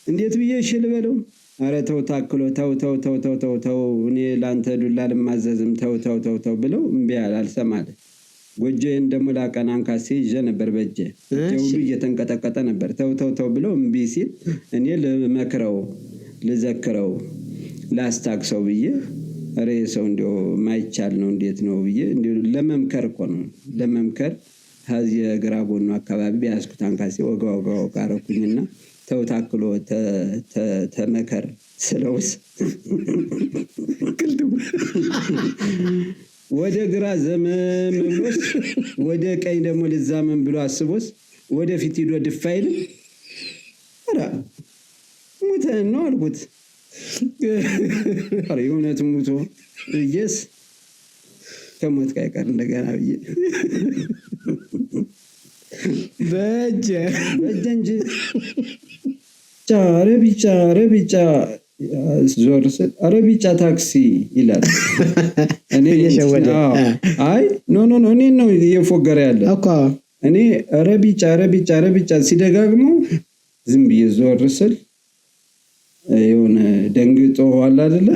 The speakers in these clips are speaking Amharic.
እንዴት ብዬ እሺ ልበለው? ኧረ ተው ታክሎ ተው እኔ ላንተ ዱላ ልማዘዝም ተው ብለው እምቢ አልሰማለ። ጎጆዬን ደግሞ ላቀና አንካሴ ይዤ ነበር በእጄ ሁሉ እየተንቀጠቀጠ ነበር። ተው ብለው እምቢ ሲል እኔ ልመክረው ልዘክረው ላስታክሰው ብዬ ኧረ ሰው እንደው ማይቻል ነው እንዴት ነው ብዬ እንደው ለመምከር እኮ ነው ለመምከር ሀዚህ የግራ ጎኑ አካባቢ ቢያስኩት አንካሴ ወጋው አረኩኝና ተው ታክሎ ተመከር ስለውስ ቅልጥም ወደ ግራ ዘመም ብሎስ ወደ ቀኝ ደግሞ ልዛመም ብሎ አስቦስ ወደ ፊት ሄዶ ድፋይል አራ ሙተን ነው አልኩት። አረ የእውነት ሙቶ እየስ ከሞት ቀር እንደገና ብዬ በእጄ እንጂ ቢጫ ዞር ስል ኧረ ቢጫ ታክሲ ይላል። እኔ እየሸወደ አይ ኖ እኔ ነው እየፎገረ ያለ እኮ እኔ ኧረ ቢጫ ሲደጋግሙ ዝም ብዬ ዞር ስል የሆነ ደንግጦ አለ አይደለ?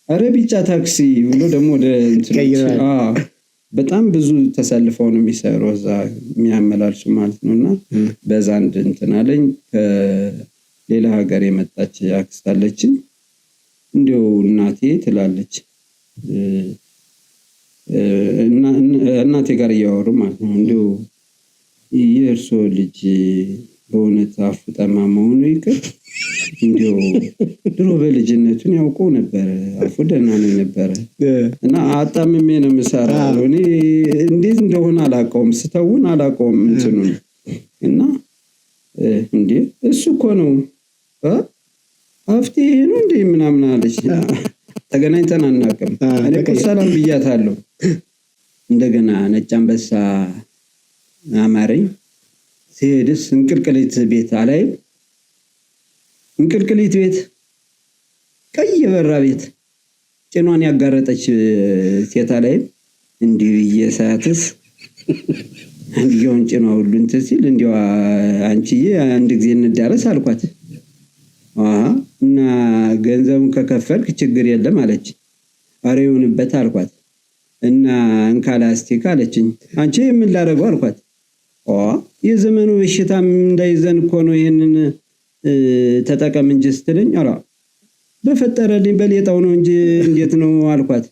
ኧረ ቢጫ ታክሲ ብሎ ደግሞ ወደ በጣም ብዙ ተሰልፈው ነው የሚሰራው እዛ የሚያመላልሱ ማለት ነውና በዛ እንትን አለኝ። ከሌላ ሀገር የመጣች አክስት አለችኝ። እንደው እናቴ ትላለች እናቴ ጋር እያወሩ ማለት ነው እንደው የእርሶ ልጅ በእውነት አፉ ጠማማ መሆኑ ይቅር እንደው ድሮ በልጅነቱን ያውቀው ነበር አፉ ደህና ነው ነበር እና አጣምሜ ነው የምሰራው እኔ እንዴት እንደሆነ አላውቀውም ስተውን አላውቀውም እንትኑን እና እንዴ እሱ እኮ ነው አፍቴ ነው እንዴ ምናምን አለች። ተገናኝተን አናውቅም። እኔ እኮ ሰላም ብያታለሁ። እንደገና ነጭ አንበሳ አማረኝ ሲሄድስ እንቅልቅሊት ቤት አላይም። እንቅልቅሊት ቤት ቀይ በራ ቤት ጭኗን ያጋረጠች ሴት አላይም። እንዲህ እየሳትስ እንዲያውን ጭኗ ሁሉ እንትን ሲል እንዲያው አንቺዬ አንድ ጊዜ እንዳረስ አልኳት። እና ገንዘቡን ከከፈልክ ችግር የለም አለች። ኧረ ይሁንበት አልኳት። እና እንካላስቲክ አለችኝ። አንቺ ምን ላደርገው አልኳት። የዘመኑ በሽታም እንዳይዘን እኮ ነው ይሄንን ተጠቀም እንጂ ስትለኝ ኧረ በፈጠረልኝ በሌጣው ነው እንጂ እንዴት ነው አልኳት።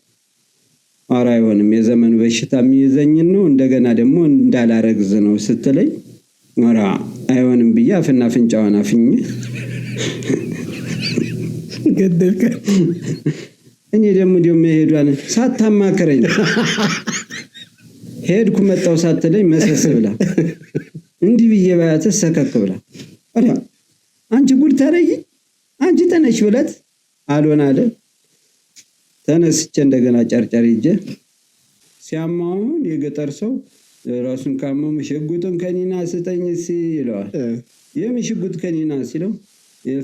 ኧረ አይሆንም የዘመኑ በሽታ የሚይዘኝ ነው እንደገና ደግሞ እንዳላረግዝ ነው ስትለኝ ኧረ አይሆንም ብዬ አፍና አፍንጫዋን አፍኜ ገደልከ። እኔ ደግሞ መሄዷን ሳታማክረኝ ሄድኩ መጣው ሳትለኝ መሰስ ብላ እንዲህ ብዬ ባያት ሰከክ ብላ አዳ አንቺ ጉድ ታረይ አንቺ ተነሽ ብለት አልሆነ አለ። ተነስቼ እንደገና ጨርጨር ይዤ ሲያማውን የገጠር ሰው ራሱን ካመው ሽጉጡን ከኒና ስጠኝ ይለዋል። የምሽጉጥ ከኒና ሲለው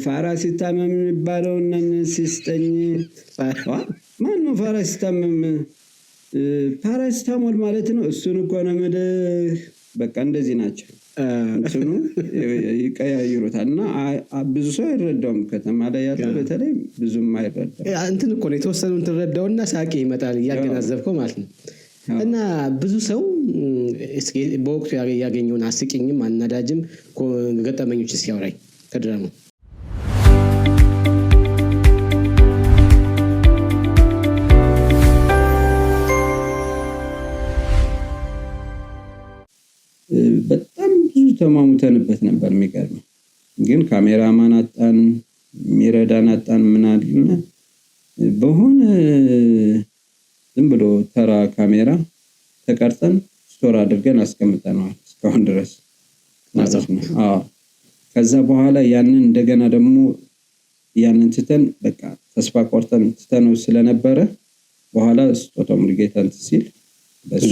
ፋራሲታመም የሚባለው እነን ሲስጠኝ ማን ነው ፋራሲታመም? ፓራሲታሞል ማለት ነው። እሱን እኮ ነው በቃ እንደዚህ ናቸው እንትኑ ይቀያይሩታል። እና ብዙ ሰው አይረዳውም። ከተማ ላይ ያለው በተለይ ብዙም አይረዳው እንትን እኮ ነው የተወሰኑን ትረዳውና ሳቂ ይመጣል እያገናዘብከው ማለት ነው። እና ብዙ ሰው በወቅቱ ያገኘውን አስቂኝም አናዳጅም ገጠመኞች ሲያወራኝ ከድራማ በጣም ብዙ ተማሙተንበት ነበር። የሚገርም ግን ካሜራማን አጣን፣ ሚረዳን አጣን። ምን አለና በሆነ ዝም ብሎ ተራ ካሜራ ተቀርጸን ስቶር አድርገን አስቀምጠናል እስካሁን ድረስ ማለት ነው። ከዛ በኋላ ያንን እንደገና ደግሞ ያንን ትተን በቃ ተስፋ ቆርጠን ትተነው ስለነበረ በኋላ ስጦታው ሙሉጌታን ሲል በሱ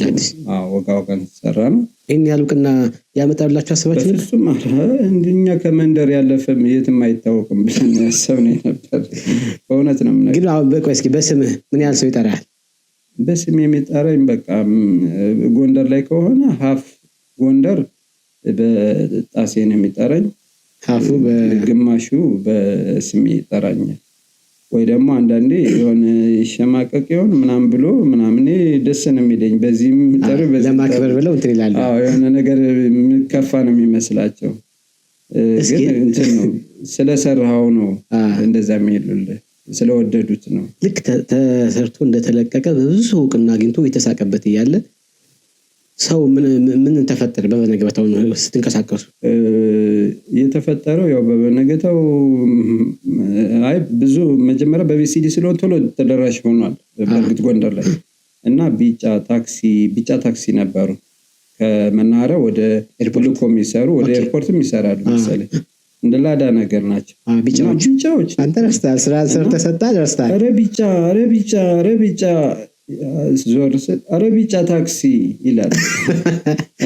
ወጋወጋን ተሰራ ነው። ይሄን ያልቁና ያመጣላችሁ አስባችሁ በፍጹም እንደኛ ከመንደር ያለፈም የትም አይታወቅም ብለን ያሰብነው ነበር። በእውነት ነው። ግን አሁን በቃ እስኪ በስምህ ምን ያህል ሰው ይጠራል? በስም የሚጠራኝ በቃ ጎንደር ላይ ከሆነ ሀፍ ጎንደር በጣሴ ነው የሚጠራኝ። አፉ ግማሹ በስሜ ይጠራኛል። ወይ ደግሞ አንዳንዴ የሆነ ሸማቀቅ ይሆን ምናምን ብሎ ምናምን ደስ ነው የሚለኝ። በዚህም ጠሪ ለማክበር ብለው እንትን ይላሉ። የሆነ ነገር የሚከፋ ነው የሚመስላቸው። ግን እንትን ነው ስለሰራው ነው እንደዛ የሚሉልህ፣ ስለወደዱት ነው። ልክ ተሰርቶ እንደተለቀቀ በብዙ ሰው እውቅና አግኝቶ የተሳቀበት እያለ ሰው ምን ተፈጠረ? በበነገታው ስትንቀሳቀሱ የተፈጠረው ያው በበነገታው ብዙ መጀመሪያ በቪሲዲ ስለሆነ ቶሎ ተደራሽ ሆኗል በእርግጥ ጎንደር ላይ እና ቢጫ ታክሲ ነበሩ ከመናኸሪያ ወደ ልኮ የሚሰሩ ወደ ኤርፖርትም ይሰራሉ መሰለኝ። እንደ ላዳ ነገር ናቸው ቢጫዎች። አንተ ረስተሃል፣ ስራ ሰርተህ ሰጥተሃል፣ ረስተሃል። ኧረ ቢጫ ዞር ስል ኧረ ቢጫ ታክሲ ይላል።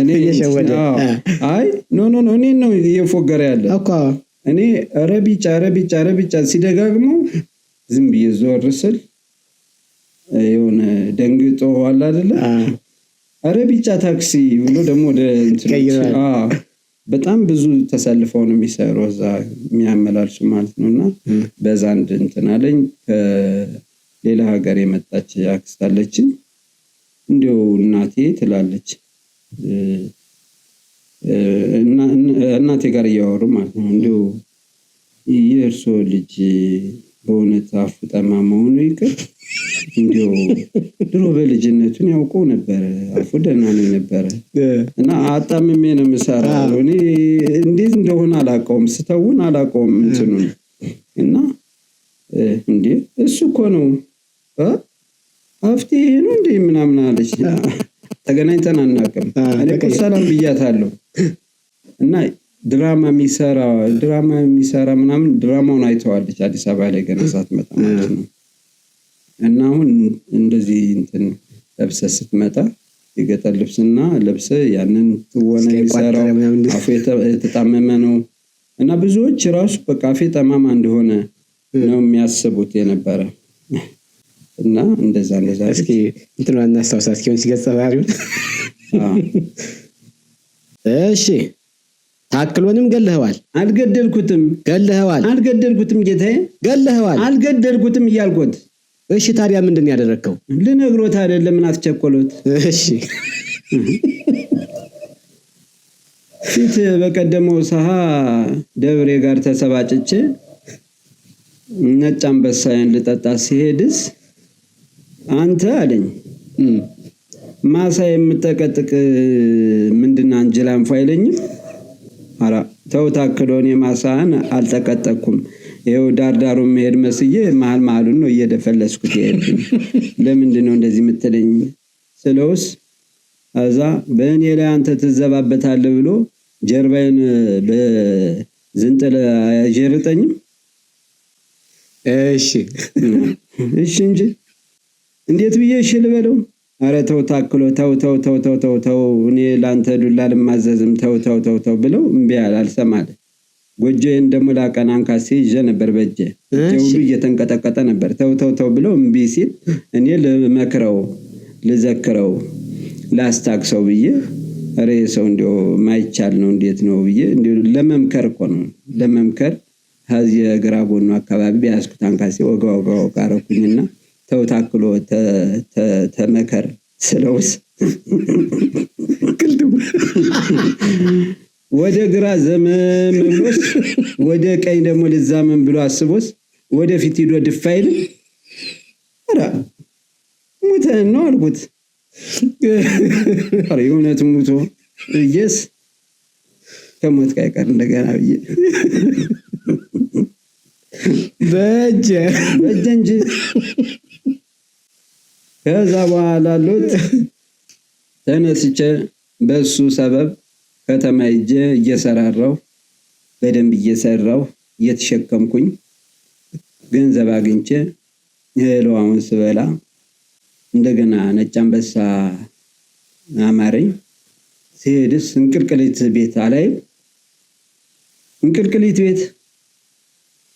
እኔ እየሸወደ ኖ እኔ ነው እየፎገረ ያለ እኮ እኔ ኧረ ቢጫ ሲደጋግሙ ዝም ብዬ ዞር ስል የሆነ ደንግጦ አለ አይደለ? ኧረ ቢጫ ታክሲ ብሎ ደግሞ ወደ በጣም ብዙ ተሰልፈው ነው የሚሰሩ እዛ የሚያመላልሱ ማለት ነውና በዛ እንትን አለኝ። ሌላ ሀገር የመጣች አክስት አለችኝ። እንዲሁ እናቴ ትላለች እናቴ ጋር እያወሩ ማለት ነው። እንዲሁ የእርሶ ልጅ በእውነት አፉ ጠማማ ሆኖ ይቅር እንዲሁ ድሮ በልጅነቱን ያውቀው ነበረ፣ አፉ ደህና ነው ነበረ እና አጣምሜ ነው የምሰራው። እኔ እንዴት እንደሆነ አላውቀውም፣ ስተውን አላውቀውም እንትኑን እና እንዴ እሱ እኮ ነው አፍቴ ነው እንዴ ምናምን አለች። ተገናኝተን አናውቅም። እኔ እኮ ሰላም ብያታለሁ እና ድራማ የሚሰራ ምናምን ድራማውን አይተዋለች አዲስ አበባ ላይ ገና ሳትመጣ ማለት ነው። እና አሁን እንደዚህ እንትን ለብሰህ ስትመጣ የገጠር ልብስና ለብሰህ ያንን ትወና የሚሰራው አፉ የተጣመመ ነው እና ብዙዎች ራሱ በቃ አፌ ጠማማ እንደሆነ ነው የሚያስቡት የነበረ እና እንደዛ እስኪ እንትን እናስታውሳ እስኪ ሲገጸ ባህሪውን እሺ ታክሎንም ገለህዋል። አልገደልኩትም ጌታዬ፣ ገለህዋል። አልገደልኩትም እያልኩት። እሺ ታዲያ ምንድን ያደረከው? ልነግሮት አይደለም ምን አስቸኮሎት? እሺ ፊት በቀደመው ሰሃ ደብሬ ጋር ተሰባጭቼ ነጭ አንበሳዬን ልጠጣ ሲሄድስ አንተ አለኝ ማሳ የምጠቀጥቅ ምንድን አንጀላን ፋይለኝም። አራ ተው ታክሎ እኔ ማሳን አልጠቀጠኩም። ይኸው ዳርዳሩ መሄድ መስዬ መሀሉን ነው እየደፈለስኩት ይሄድኩኝ። ለምንድን ነው እንደዚህ የምትለኝ ስለውስ አዛ በእኔ ላይ አንተ ትዘባበታለህ ብሎ ጀርባዬን በዝንጥል አይጀርጠኝም። እሺ እንጂ እንዴት ብዬ እሺ ልበለው? ኧረ ተው ታክሎ ተው እኔ ላንተ ዱላ ልማዘዝም ተው ብለው እምቢ አልሰማለ። ጎጆዬን ደግሞ ላቀናን ካሴ ይዤ ነበር በእጄ ሁሉ እየተንቀጠቀጠ ነበር። ተው ብለው እምቢ ሲል እኔ ልመክረው ልዘክረው ላስታክሰው ብዬ ኧረ ሰው እንደው ማይቻል ነው እንዴት ነው ብዬ እንደው ለመምከር እኮ ነው ለመምከር ከዚህ ግራ ጎኑ አካባቢ ቢያስኩት አንካሴ ወጋው ካረኩኝና ተው ታክሎ ተመከር ስለውስ ቅልጥም ወደ ግራ ዘመም ብሎስ ወደ ቀኝ ደግሞ ልዛመም ብሎ አስቦስ ወደ ፊት ሄዶ ድፋይል አራ ሙተ ነው አልኩት። አረ የእውነት ሙቶ እየስ ከሞት ቀር እንደገና ብዬ በእጄ እንጂ ከዛ በኋላ ሎት ተነስቼ በሱ ሰበብ ከተማ ሄጄ እየሰራራው በደንብ እየሰራው እየተሸከምኩኝ ገንዘብ አግኝቼ እህለዋን ስበላ እንደገና ነጭ አንበሳ አማረኝ። ሲሄድስ እንቅልቅሊት ቤት አላይ እንቅልቅሊት ቤት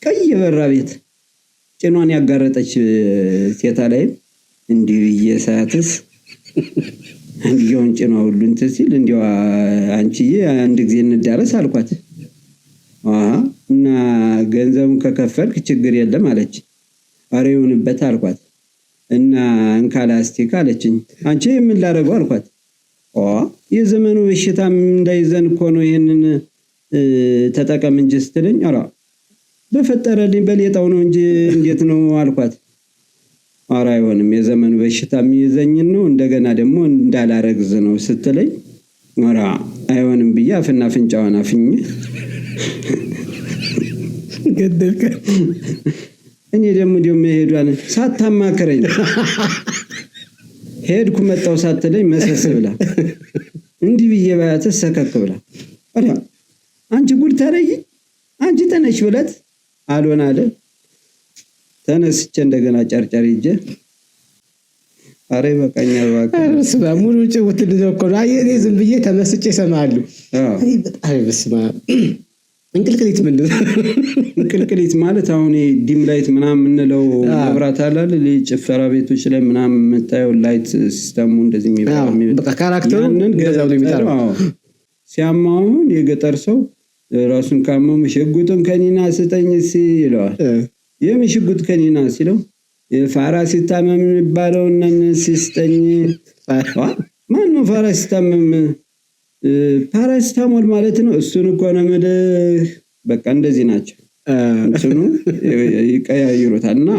ቀይ በራ ቤት ጭኗን ያጋረጠች ሴት አላይ እንዲሁ እየሳትስ አንዲውን ጭኗ ሁሉ እንትን ሲል እንዲሁ አንቺዬ አንድ ጊዜ እንዳረስ አልኳት። እና ገንዘቡን ከከፈልክ ችግር የለም አለች። ኧረ ይሁንበት አልኳት። እና እንካላስቲክ አለችኝ። አንቺ ምን ላደርገው አልኳት። የዘመኑ በሽታም እንዳይዘን እኮ ነው ይሄንን ተጠቀም እንጂ ስትለኝ፣ ኧረ በፈጠረልኝ በሌጣው ነው እንጂ እንዴት ነው አልኳት። ኧረ አይሆንም የዘመኑ በሽታ የሚይዘኝን ነው እንደገና ደግሞ እንዳላረግዝ ነው ስትለኝ፣ ኧረ አይሆንም ብዬ አፍና አፍንጫዋን አፍኜ ገደልከ። እኔ ደግሞ መሄዷን ሳታማክረኝ ሄድኩ መጣው ሳትለኝ መሰስ ብላ እንዲህ ብዬ ባያት ሰከክ ብላ ኧረ አንቺ ጉድ ታረጊ አንቺ ተነሽ ብለት አልሆነ አለ። ተነስቼ እንደገና ጨርጨር ይዤ ኧረ በቃኛል እባክህ ሙሉ ጭውት ልደኮ እኔ ዝም ብዬ ተመስጬ እሰማለሁ። በጣም በስመ አብ። እንቅልቅሊት ምንድን ነው? እንቅልቅሊት ማለት አሁን ዲም ላይት ምናምን የምንለው መብራት አለ አይደል? ጭፈራ ቤቶች ላይ ምናምን የምታየው ላይት ሲስተሙ እንደዚህ የሚባል በቃ ካራክተሩ ገዛው ነው የሚጠራው። ሲያማውን የገጠር ሰው ራሱን ካመሙ ሽጉጡን ከኒና ስጠኝ ይለዋል። የምን ሽጉጥ ከኒና ሲለው ፋራ ሲታመም የሚባለው እና ሲስጠኝ ማን ነው ፋራ ሲታመም? ፓራሲታሞል ማለት ነው። እሱን እኮ ነው የምልህ። በቃ እንደዚህ ናቸው እንትኑ ይቀያይሩታል። እና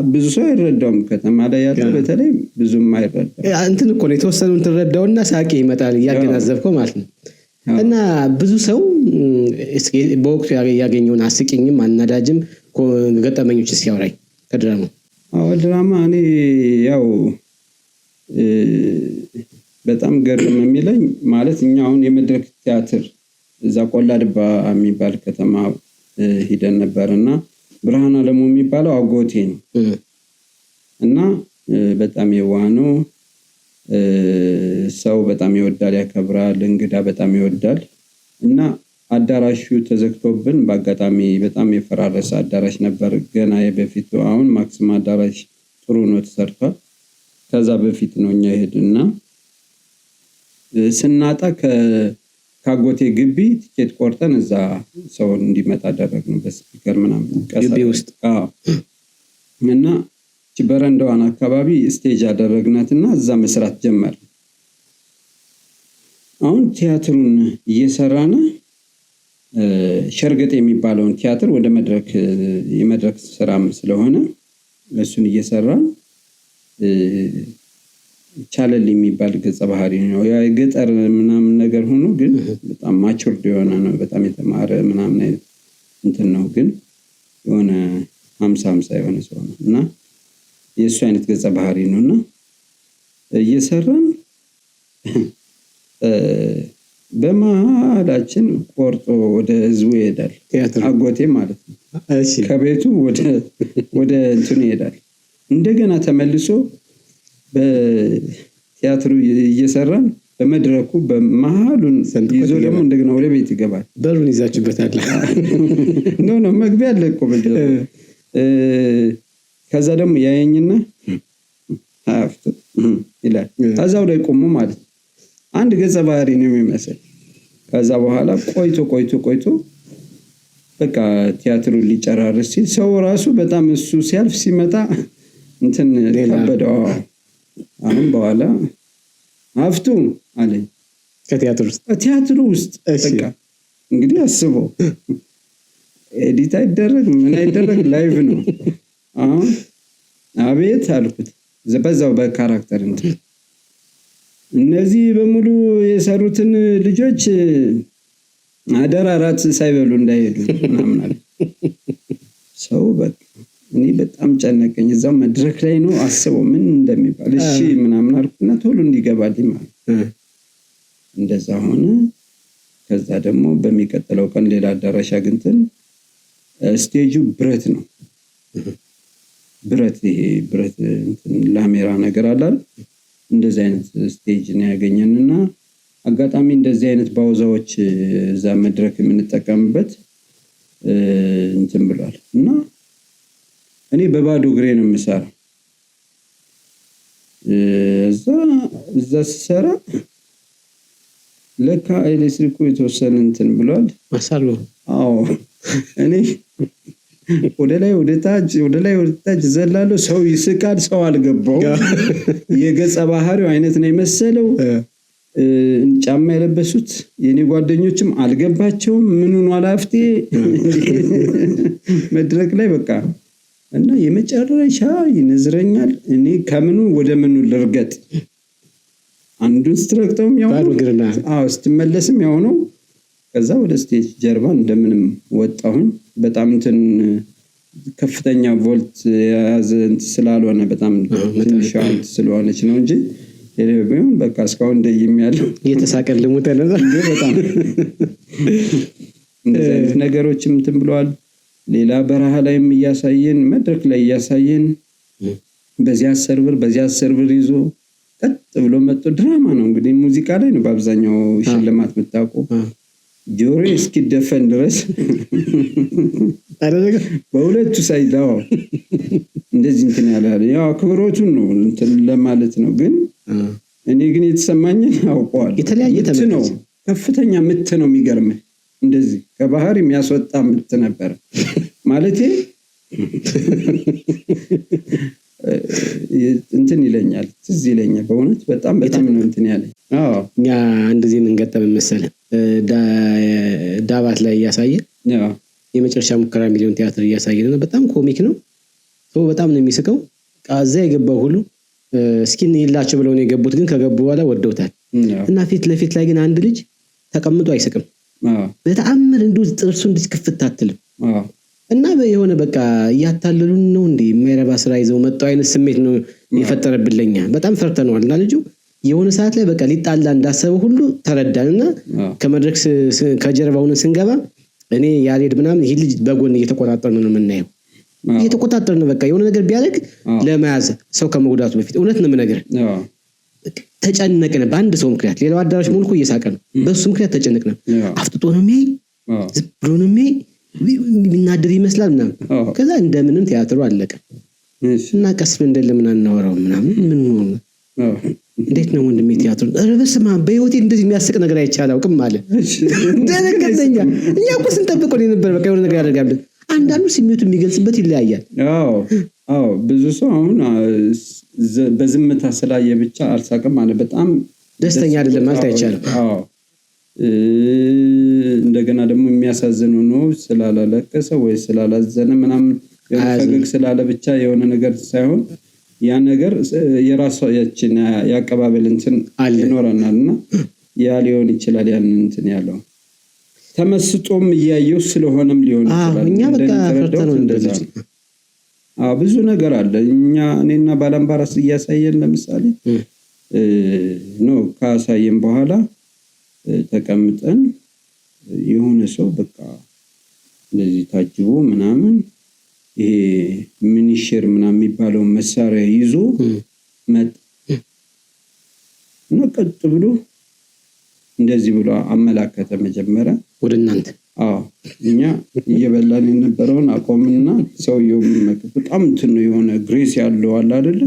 ብዙ ሰው አይረዳውም። ከተማ ላይ ያለው በተለይ ብዙም አይረዳም። እንትን እኮ ነው የተወሰኑን ትረዳውና ሳቄ ይመጣል እያገናዘብከው ማለት ነው። እና ብዙ ሰው በወቅቱ ያገኘውን አስቂኝም አናዳጅም ገጠመኞች ሲያወራኝ ከድራማ ድራማ እኔ ያው በጣም ገርም የሚለኝ ማለት እኛ አሁን የመድረክ ቲያትር እዛ ቆላ ድባ የሚባል ከተማ ሂደን ነበርና ብርሃን አለሙ የሚባለው አጎቴ ነው እና በጣም የዋህ ነው። ሰው በጣም ይወዳል፣ ያከብራል፣ እንግዳ በጣም ይወዳል። እና አዳራሹ ተዘግቶብን በአጋጣሚ በጣም የፈራረሰ አዳራሽ ነበር ገና የበፊቱ። አሁን ማክሲም አዳራሽ ጥሩ ነው ተሰርቷል። ከዛ በፊት ነው እኛ ሄድና ስናጣ ከአጎቴ ግቢ ቲኬት ቆርጠን እዛ ሰው እንዲመጣ አደረግነው በስፒከር ምናምን ግቢ ውስጥ። እና በረንዳዋን አካባቢ ስቴጅ አደረግናትና እዛ መስራት ጀመር። አሁን ቲያትሩን እየሰራን ሸርገጥ የሚባለውን ቲያትር ወደ መድረክ የመድረክ ስራም ስለሆነ እሱን እየሰራን ቻለል የሚባል ገጸ ባህሪ ነው። ያ ገጠር ምናምን ነገር ሆኖ ግን በጣም ማቹርድ የሆነ ነው። በጣም የተማረ ምናምን አይነት እንትን ነው። ግን የሆነ 50 የሆነ ሰው ነው እና የእሱ አይነት ገጸ ባህሪ ነው። እና እየሰራን በመሀላችን ቆርጦ ወደ ህዝቡ ይሄዳል። አጎቴ ማለት ነው። ከቤቱ ወደ እንትኑ ይሄዳል። እንደገና ተመልሶ በቲያትሩ እየሰራን በመድረኩ በመሃሉን ይዞ ደግሞ እንደገና ወደ ቤት ይገባል። በሩን ይዛችበታል። ኖ መግቢያ አለ እኮ በደረው። ከዛ ደግሞ ያየኝና አፍቶ ይላል። ከዛው ላይ ቆሞ ማለት አንድ ገጸ ባህሪ ነው የሚመስል። ከዛ በኋላ ቆይቶ በቃ ቲያትሩን ሊጨራርስ ሲል ሰው ራሱ በጣም እሱ ሲያልፍ ሲመጣ እንትን ከበደው። አሁን በኋላ አፍቱ አለኝ ከቲያትሩ ውስጥ በቃ እንግዲህ አስበው፣ ኤዲት አይደረግ ምን አይደረግ ላይቭ ነው። አሁን አቤት አልኩት። በዛው በካራክተር እንትን እነዚህ በሙሉ የሰሩትን ልጆች አደራ ራት ሳይበሉ እንዳይሄዱ ምናምን አለ ሰው። በቃ እኔ በጣም ጨነቀኝ። እዛው መድረክ ላይ ነው አስበው ምን እንደሚባል። እሺ ምናምን አልኩና ቶሎ እንዲገባልኝ ማለት እንደዛ ሆነ። ከዛ ደግሞ በሚቀጥለው ቀን ሌላ አዳራሽ አግኝተን ስቴጁ ብረት ነው። ይሄ ብረት ላሜራ ነገር አለ አይደል? እንደዚህ አይነት ስቴጅ ነው ያገኘንና አጋጣሚ እንደዚህ አይነት ባውዛዎች እዛ መድረክ የምንጠቀምበት እንትን ብሏል። እና እኔ በባዶ እግሬ ነው የምሰራው። እዛ ስሰራ ለካ ኤሌክትሪኩ የተወሰነ እንትን ብሏል ማሳሉ። አዎ እኔ ወደ ላይ ወደ ታች ዘላለሁ። ሰው ይስቃል። ሰው አልገባው። የገጸ ባህሪው አይነት ነው የመሰለው። ጫማ የለበሱት የኔ ጓደኞችም አልገባቸውም። ምኑን አላፍቴ መድረክ ላይ በቃ እና የመጨረሻ ይነዝረኛል። እኔ ከምኑ ወደ ምኑ ልርገጥ? አንዱን ስትረግጠውም ያው ስትመለስም ያው ነው። ከዛ ወደ ስቴጅ ጀርባ እንደምንም ወጣሁኝ። በጣም እንትን ከፍተኛ ቮልት የያዘ ስላልሆነ በጣም ትንሽ ስለሆነች ነው እንጂ የለበየው በቃ እስካሁን እንደይም ያለው እየተሳቀልሙ ተነዛ በጣም እንደዚህ ነገሮችም እንትን ብለዋል። ሌላ በረሃ ላይም እያሳየን መድረክ ላይ እያሳየን በዚያ ሰርቨር ይዞ ቀጥ ብሎ መጥቶ ድራማ ነው እንግዲህ ሙዚቃ ላይ ነው በአብዛኛው ሽልማት የምታውቀው። ጆሮ እስኪደፈን ድረስ በሁለቱ ሳይዳው እንደዚህ እንትን ያላለ ያው አክብሮቱን ነው እንትን ለማለት ነው። ግን እኔ ግን የተሰማኝን አውቀዋል። የተለያየ ነው ከፍተኛ ምት ነው የሚገርምህ። እንደዚህ ከባህር የሚያስወጣ ምት ነበር ማለቴ እንትን ይለኛል ትዝ ይለኛል በእውነት በጣም ነው እንትን ያለኝ። እኛ እንደዚህ ምን ገጠመን መሰለህ? ዳባት ላይ እያሳየ የመጨረሻ ሙከራ ሚሊዮን ቲያትር እያሳየ ነው። በጣም ኮሚክ ነው። በጣም ነው የሚስቀው። እዛ የገባው ሁሉ እስኪን ይላቸው ብለው ነው የገቡት። ግን ከገቡ በኋላ ወደውታል። እና ፊት ለፊት ላይ ግን አንድ ልጅ ተቀምጦ አይስቅም። በተአምር እንደው ጥርሱ እንድትከፍት አትልም። እና የሆነ በቃ እያታለሉን ነው እንዴ የማይረባ ስራ ይዘው መጣው አይነት ስሜት ነው የፈጠረብልኛ። በጣም ፈርተነዋል። እና ልጁ የሆነ ሰዓት ላይ በቃ ሊጣላ እንዳሰበው ሁሉ ተረዳንና ከመድረክ ከጀርባውን ስንገባ እኔ ያሬድ ምናምን ይሄ ልጅ በጎን እየተቆጣጠርን ነው የምናየው። እየተቆጣጠርን በቃ የሆነ ነገር ቢያደርግ ለመያዝ ሰው ከመጉዳቱ በፊት እውነት ነው ነገር ተጨነቅን። በአንድ ሰው ምክንያት ሌላው አዳራሽ ሙሉ እኮ እየሳቀ ነው። በሱ ምክንያት ተጨነቅን። አፍጥጦ ነው የሚያይ ዝም ብሎ ነው የሚያይ የሚናደር ይመስላል ምናምን። ከዛ እንደምንም ቲያትሩ አለቀ እና ቀስ እንደለምን አናወራው ምናምን ምን ነው እንዴት ነው ወንድሜ ቲያትሩ ረበስማ በህይወቴ እንደዚህ የሚያስቅ ነገር አይቻላውቅም ማለት ደረከተኛ። እኛ እኮ ስንጠብቀው ነበር በቃ የሆነ ነገር ያደርጋል። አንዳንዱ ስሜቱ የሚገልጽበት ይለያያል። አዎ ብዙ ሰው አሁን በዝምታ ስላየ ብቻ አልሳቅም ማለት በጣም ደስተኛ አይደለም ማለት አይቻልም። እንደገና ደግሞ የሚያሳዝነው ነው ስላላለቀሰ ወይ ስላላዘነ ምናምን ፈገግ ስላለ ብቻ የሆነ ነገር ሳይሆን ያ ነገር የራሳችን ያቀባበል እንትን ይኖረናልና ያ ሊሆን ይችላል። ያን እንትን ያለው ተመስጦም እያየው ስለሆነም ሊሆን ይችላል። እኛ በቃ ፈርተነው እንደዚህ ብዙ ነገር አለ። እኔና ባላምባራስ እያሳየን ለምሳሌ ነው ካሳየን በኋላ ተቀምጠን የሆነ ሰው በቃ እንደዚህ ታጅቦ ምናምን ይሄ ሚኒሼር ምናምን የሚባለው መሳሪያ ይዞ መጥ ነው ቀጥ ብሎ እንደዚህ ብሎ አመላከተ። መጀመሪያ ወደ እናንተ እኛ እየበላን የነበረውን አቆምና ሰውየው በጣም እንትን ነው የሆነ ግሬስ ያለው አለ አይደል?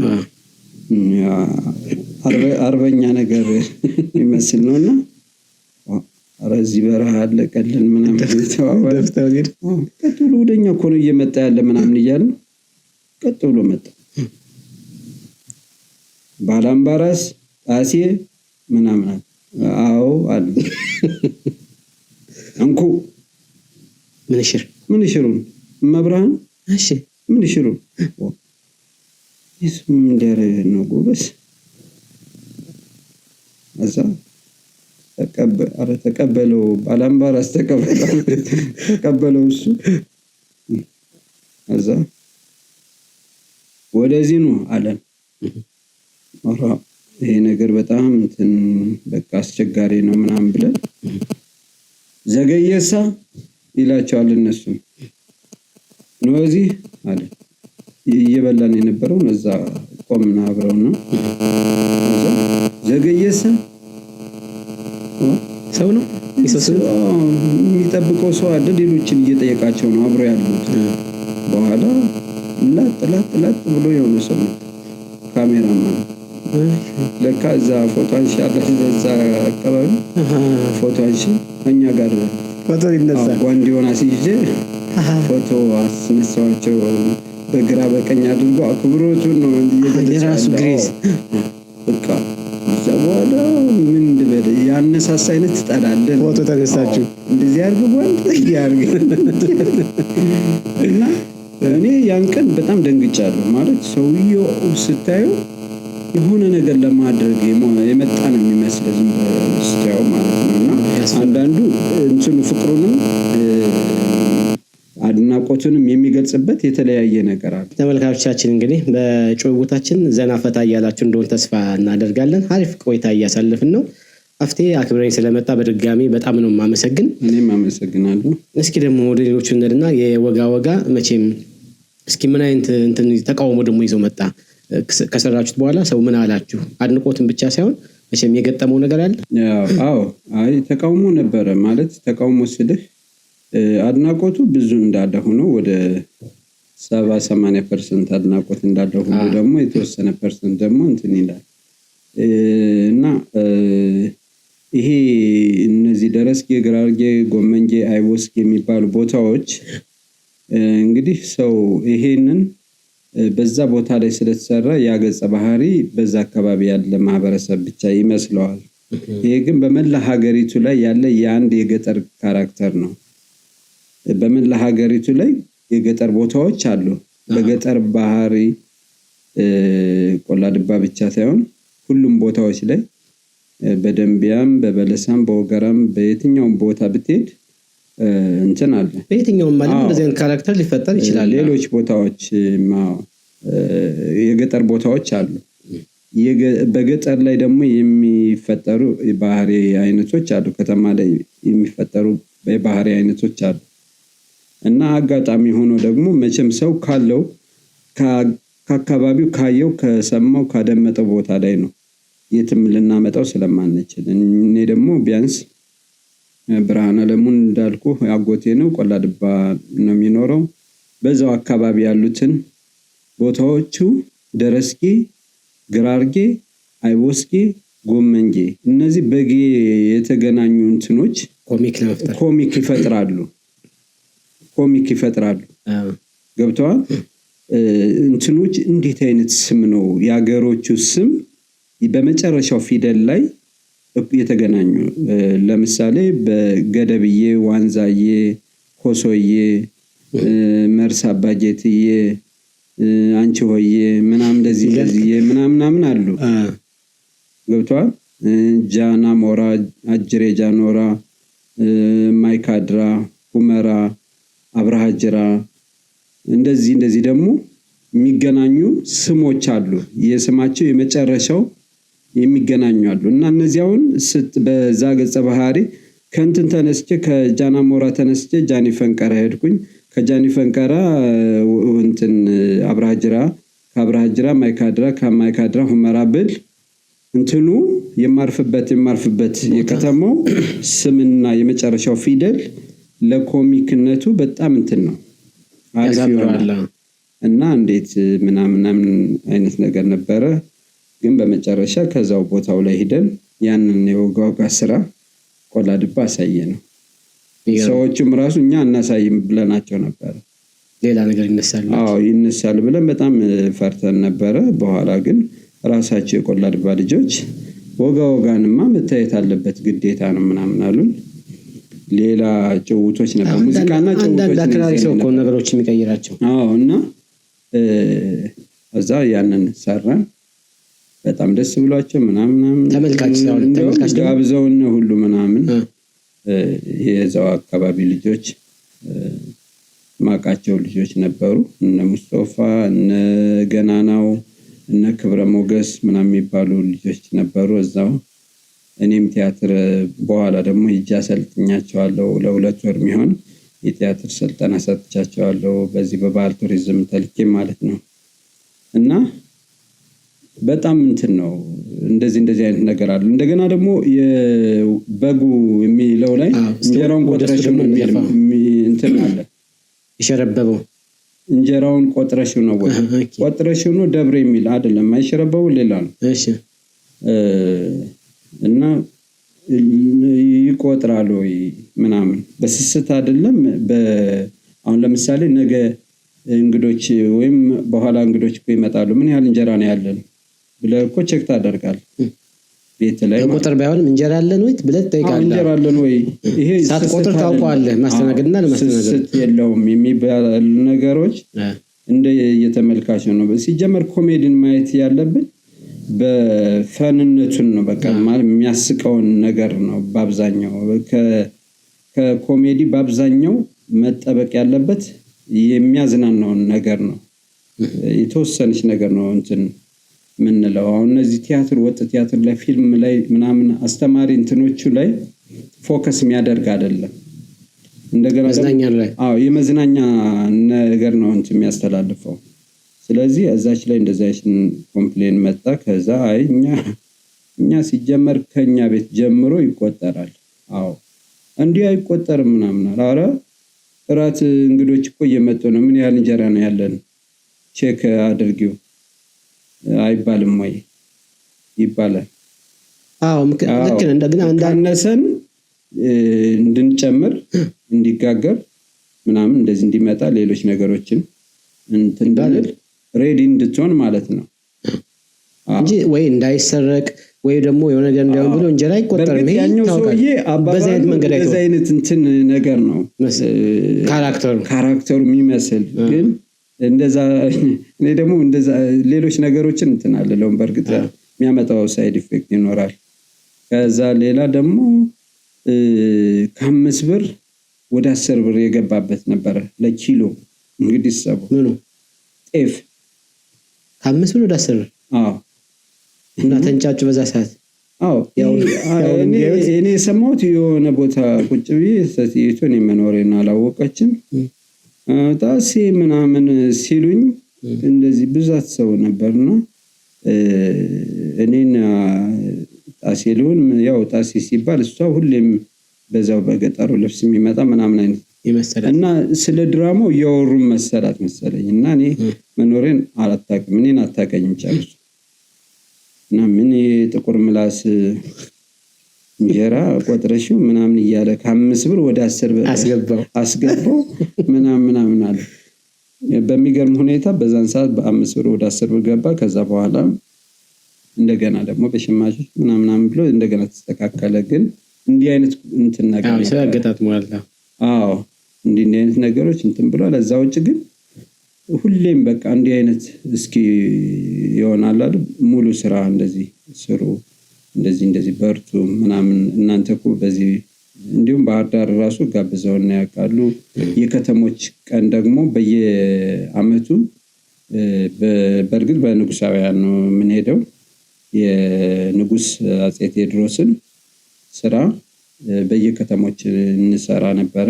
አርበኛ ነገር ይመስል ነውና አረዚህ በረሃ አለቀልን ምናምን ተባባለ። ቀጥ ብሎ ወደኛ እኮ ነው እየመጣ ያለ ምናምን እያልን ቀጥ ብሎ መጣ። ባላምባራስ ጣሴ ምናምን አለ እንኩ ምንሽሩን መብራን ምንሽሩን ይስም እንደረ ነው ጎበስ አዛ ተቀበለው ባላምባራስ ተቀበለው እሱ አዛ ወደዚህ ነው አለን። ይሄ ነገር በጣም እንትን በቃ አስቸጋሪ ነው ምናምን ብለን ዘገየሳ ይላቸዋል እነሱ ነው እዚህ አለ። እየበላን የነበረው እዛ ቆምና አብረው ነው ዘገየሳ ሰው ነው የሚጠብቀው ሰው አለ። ሌሎችን እየጠየቃቸው ነው አብረው ያሉት። በኋላ ላጥ ብሎ የሆነ ሰው ካሜራማን ለካ እዛ ፎቶ አንሺ አለ እዛ አካባቢ ፎቶ አንሺ እኛ ጋር ፎቶ ይነሳ ጓንዲዮን አስይዤ ፎቶ አስነሳቸው። በግራ በቀኝ አድርጎ አክብሮቱን ነው የራሱ ግሬስ በቃ ዘዋዳ ምን እንደበለ ያነሳሳ አይነት ትጠላለህ። ፎቶ ተነሳችሁ እንደዚህ አድርጓል ያርግ እና እኔ ያን ቀን በጣም ደንግጫለሁ። ማለት ሰውየው ስታየው የሆነ ነገር ለማድረግ የመጣ ነው የሚመስለው ዝም ብለው ማለት ነውና አንዳንዱ እንትኑ ፍቅሩንም አድናቆቱንም የሚገልጽበት የተለያየ ነገር አለ። ተመልካቾቻችን እንግዲህ በጭውውታችን ዘና ፈታ እያላችሁ እንደሆነ ተስፋ እናደርጋለን። አሪፍ ቆይታ እያሳለፍን ነው። አፍቴ አክብረኝ ስለመጣ በድጋሚ በጣም ነው የማመሰግን። እኔም አመሰግናለሁ። እስኪ ደግሞ ወደ ሌሎቹ እንድና የወጋ መቼም እስኪ ምን አይነት እንትን ተቃውሞ ደግሞ ይዘው መጣ ከሰራችሁት በኋላ ሰው ምን አላችሁ? አድንቆትን ብቻ ሳይሆን መቼም የገጠመው ነገር አለ? አዎ አይ ተቃውሞ ነበረ። ማለት ተቃውሞ ስልህ አድናቆቱ ብዙ እንዳለ ሆኖ ወደ 70-80% አድናቆት እንዳለ ሆኖ ደግሞ የተወሰነ ፐርሰንት ደግሞ እንትን ይላል እና ይሄ እነዚህ ደረስጌ፣ ግራርጌ፣ ጎመንጌ፣ አይቦስጌ የሚባሉ ቦታዎች እንግዲህ ሰው ይሄንን በዛ ቦታ ላይ ስለተሰራ ያገጸ ባህሪ በዛ አካባቢ ያለ ማህበረሰብ ብቻ ይመስለዋል። ይሄ ግን በመላ ሀገሪቱ ላይ ያለ የአንድ የገጠር ካራክተር ነው። በመላ ሀገሪቱ ላይ የገጠር ቦታዎች አሉ። በገጠር ባህሪ ቆላ ድባ ብቻ ሳይሆን ሁሉም ቦታዎች ላይ በደንቢያም፣ በበለሳም፣ በወገራም በየትኛውም ቦታ ብትሄድ እንትን አለ። በየትኛውም ማለት እንደዚህ አይነት ካራክተር ሊፈጠር ይችላል። ሌሎች ቦታዎች የገጠር ቦታዎች አሉ። በገጠር ላይ ደግሞ የሚፈጠሩ የባህሪ አይነቶች አሉ። ከተማ ላይ የሚፈጠሩ የባህሪ አይነቶች አሉ እና አጋጣሚ ሆኖ ደግሞ መቼም ሰው ካለው ከአካባቢው ካየው ከሰማው ካደመጠው ቦታ ላይ ነው የትም ልናመጣው ስለማንችል እኔ ደግሞ ቢያንስ ብርሃነ ለሙን እንዳልኩ አጎቴ ነው። ቆላ ድባ ነው የሚኖረው። በዛው አካባቢ ያሉትን ቦታዎቹ ደረስጌ፣ ግራርጌ፣ አይቦስጌ፣ ጎመንጌ እነዚህ በጌ የተገናኙ እንትኖች ኮሚክ ይፈጥራሉ። ገብተዋል። እንትኖች እንዴት አይነት ስም ነው የአገሮቹ ስም በመጨረሻው ፊደል ላይ የተገናኙ። ለምሳሌ በገደብዬ፣ ዋንዛዬ፣ ኮሶዬ፣ መርሳ አባጀትዬ፣ አንቺ ሆዬ ምናምን እንደዚህ ምናምን አሉ። ገብተዋል። ጃና ሞራ፣ አጅሬ ጃኖራ፣ ማይካድራ፣ ሁመራ፣ አብርሃጅራ እንደዚህ ደግሞ የሚገናኙ ስሞች አሉ። የስማቸው የመጨረሻው የሚገናኙ አሉ እና እነዚያውን በዛ ገጸ ባህሪ ከእንትን ተነስቼ ከጃና ሞራ ተነስቼ ጃኒ ፈንቀራ ሄድኩኝ። ከጃኒ ፈንቀራ እንትን አብርሃጅራ፣ ከአብርሃጅራ ማይካድራ፣ ከማይካድራ ሁመራ ብል እንትኑ የማርፍበት የከተማው ስምና የመጨረሻው ፊደል ለኮሚክነቱ በጣም እንትን ነው ያዛምራል እና እንዴት ምናምን አይነት ነገር ነበረ። ግን በመጨረሻ ከዛው ቦታው ላይ ሄደን ያንን የወጋወጋ ስራ ቆላ ድባ አሳየ ነው። ሰዎችም ራሱ እኛ እናሳይም ብለናቸው ነበር። ሌላ ነገር ይነሳል ብለን በጣም ፈርተን ነበረ። በኋላ ግን ራሳቸው የቆላ ድባ ልጆች ወጋወጋንማ መታየት አለበት ግዴታ ነው ምናምን አሉን። ሌላ ጭውውቶች ነበር። ሙዚቃና ጭውውቶች አክራሪ ሰው እኮ ነገሮች የሚቀይራቸው። እና እዛ ያንን ሰራን። በጣም ደስ ብሏቸው ምናምን ተመልካች ጋብዘውን ሁሉ ምናምን የዛው አካባቢ ልጆች ማቃቸው ልጆች ነበሩ። እነ ሙስጦፋ፣ እነ ገናናው፣ እነ ክብረ ሞገስ ምናምን የሚባሉ ልጆች ነበሩ እዛው። እኔም ቲያትር በኋላ ደግሞ ሂጄ አሰልጥኛቸዋለሁ። ለ2 ወር የሚሆን የቲያትር ስልጠና ሰጥቻቸዋለሁ። በዚህ በባህል ቱሪዝም ተልኬ ማለት ነው። እና በጣም እንትን ነው እንደዚህ አይነት ነገር አለ። እንደገና ደግሞ የበጉ የሚለው ላይ እንጀራውን ቆጥረሽ እንትን አለ ይሸረበበው እንጀራውን ቆጥረሽው ነው ወይ? ቆጥረሽው ነው ደብር የሚል አይደለም። አይሸረበው ሌላ ነው። እሺ። እና ይቆጥራል ወይ ምናምን በስስት አይደለም። አሁን ለምሳሌ ነገ እንግዶች ወይም በኋላ እንግዶች እኮ ይመጣሉ። ምን ያህል እንጀራ ነው ያለን ብለህ እኮ ቼክ ታደርጋለህ። ቤት ላይ ቁጥር ባይሆንም እንጀራ አለን ወይ ብለህ ትጠይቃለህ። እንጀራ አለን ወይ? ይሄ ሳትቆጥር ታውቀዋለህ። ማስተናገድና ለማስተናገድ የለውም የሚባሉ ነገሮች እንደ የተመልካች ነው። ሲጀመር ኮሜዲን ማየት ያለብን በፈንነቱን ነው። በቃ የሚያስቀውን ነገር ነው። በአብዛኛው ከኮሜዲ በአብዛኛው መጠበቅ ያለበት የሚያዝናናውን ነገር ነው። የተወሰነች ነገር ነው እንትን ምንለው። አሁን እነዚህ ቲያትር ወጥ ቲያትር ላይ ፊልም ላይ ምናምን አስተማሪ እንትኖቹ ላይ ፎከስ የሚያደርግ አይደለም። እንደገና የመዝናኛ ነገር ነው እንትን የሚያስተላልፈው። ስለዚህ እዛች ላይ እንደዛች ኮምፕሌን መጣ። ከዛ እኛ ሲጀመር ከኛ ቤት ጀምሮ ይቆጠራል። እንዲህ አይቆጠርም ምናምን። ኧረ እራት እንግዶች እኮ እየመጡ ነው። ምን ያህል እንጀራ ነው ያለን ቼክ አድርጊው አይባልም ወይ? ይባላል። ልክ ነው። እንደገና እንዳነሰን እንድንጨምር እንዲጋገር ምናምን እንደዚህ እንዲመጣ ሌሎች ነገሮችን እንትን እንዳለ ሬዲ እንድትሆን ማለት ነው እንጂ ወይ እንዳይሰረቅ ወይ ደግሞ የሆነ ነገር እንዳይሆን ብሎ እንጀራ አይቆጠርም። ይሄ ሰውዬ በዛ አይነት እንትን ነገር ነው ካራክተሩ የሚመስል ግን እንደዛ እኔ ደግሞ እንደዛ ሌሎች ነገሮችን እንትን አለለው። በእርግጥ የሚያመጣው ሳይድ ኢፌክት ይኖራል። ከዛ ሌላ ደግሞ ከ5 ብር ወደ 10 ብር የገባበት ነበረ ለኪሎ። እንግዲህ ሰው ምኑ ጤፍ ከ5 ብር ወደ 10 ብር እና ተንጫጩ በዛ ሰዓት። እኔ የሰማሁት የሆነ ቦታ ቁጭ ብዬ ሴትዮቱን የመኖሬን አላወቀችም። ጣሴ ምናምን ሲሉኝ እንደዚህ ብዛት ሰው ነበርና እኔን ጣሴ ልሆን ያው ጣሴ ሲባል እሷ ሁሌም በዛው በገጠሩ ልብስ የሚመጣ ምናምን አይነት ይመስላል እና ስለ ድራማው እያወሩ መሰላት መሰለኝ። እና እኔ መኖሬን አላታውቅም። እኔን አታውቀኝም ጨርሶ። እና ምን ጥቁር ምላስ እንጀራ ቆጥረሽው ምናምን እያለ ከ5 ብር ወደ 10 ብር አስገባው ምናምን አለ። በሚገርም ሁኔታ በዛን ሰዓት በ5 ብር ወደ 10 ብር ገባ። ከዛ በኋላ እንደገና ደግሞ በሽማቾች ምናምን ብሎ እንደገና ተስተካከለ። ግን እንዲህ አይነት እንትን ነገር ያጋጥማል። እንዲህ አይነት ነገሮች እንትን ብሏል። እዛ ውጭ ግን ሁሌም በቃ እንዲህ አይነት እስኪ ይሆናል አይደል ሙሉ ስራ እንደዚህ ስሩ እንደዚህ በርቱ ምናምን እናንተ እኮ በዚህ እንዲሁም ባህር ዳር ራሱ ጋብዘውና ያውቃሉ። የከተሞች ቀን ደግሞ በየአመቱ በእርግጥ በንጉሳውያን ነው የምንሄደው። የንጉስ አጼ ቴዎድሮስን ስራ በየከተሞች እንሰራ ነበረ፣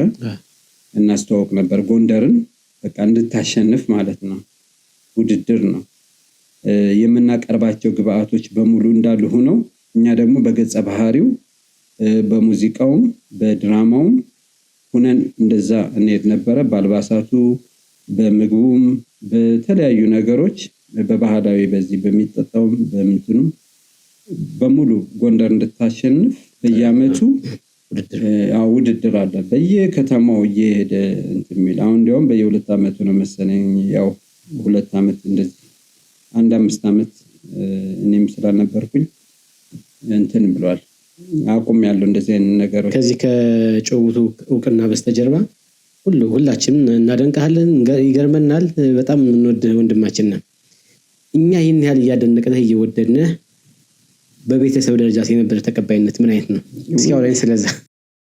እናስተዋውቅ ነበር። ጎንደርን በቃ እንድታሸንፍ ማለት ነው። ውድድር ነው። የምናቀርባቸው ግብአቶች በሙሉ እንዳሉ ሆነው እኛ ደግሞ በገጸ ባህሪው በሙዚቃውም በድራማውም ሆነን እንደዛ እንሄድ ነበረ። በአልባሳቱ በምግቡም በተለያዩ ነገሮች በባህላዊ በዚህ በሚጠጣውም በምንትኑም በሙሉ ጎንደር እንድታሸንፍ በየአመቱ ውድድር አለ። በየከተማው እየሄደ እንትን የሚል አሁን እንዲያውም በየ2 አመቱ ነው መሰለኝ ያው 2 አመት እንደዚህ 5 አመት እኔም ስላልነበርኩኝ እንትን ብሏል። አቁም ያለው እንደዚህ አይነት ነገሮች ከዚህ ከጨውቱ እውቅና በስተጀርባ ሁላችንም እናደንቃለን፣ ይገርመናል። በጣም እንወድ ወንድማችን ነን። እኛ ይህን ያህል እያደነቅነህ እየወደድነህ በቤተሰብ ደረጃ የነበረ ተቀባይነት ምን አይነት ነው? እስኪ አውራኝ ስለዛ።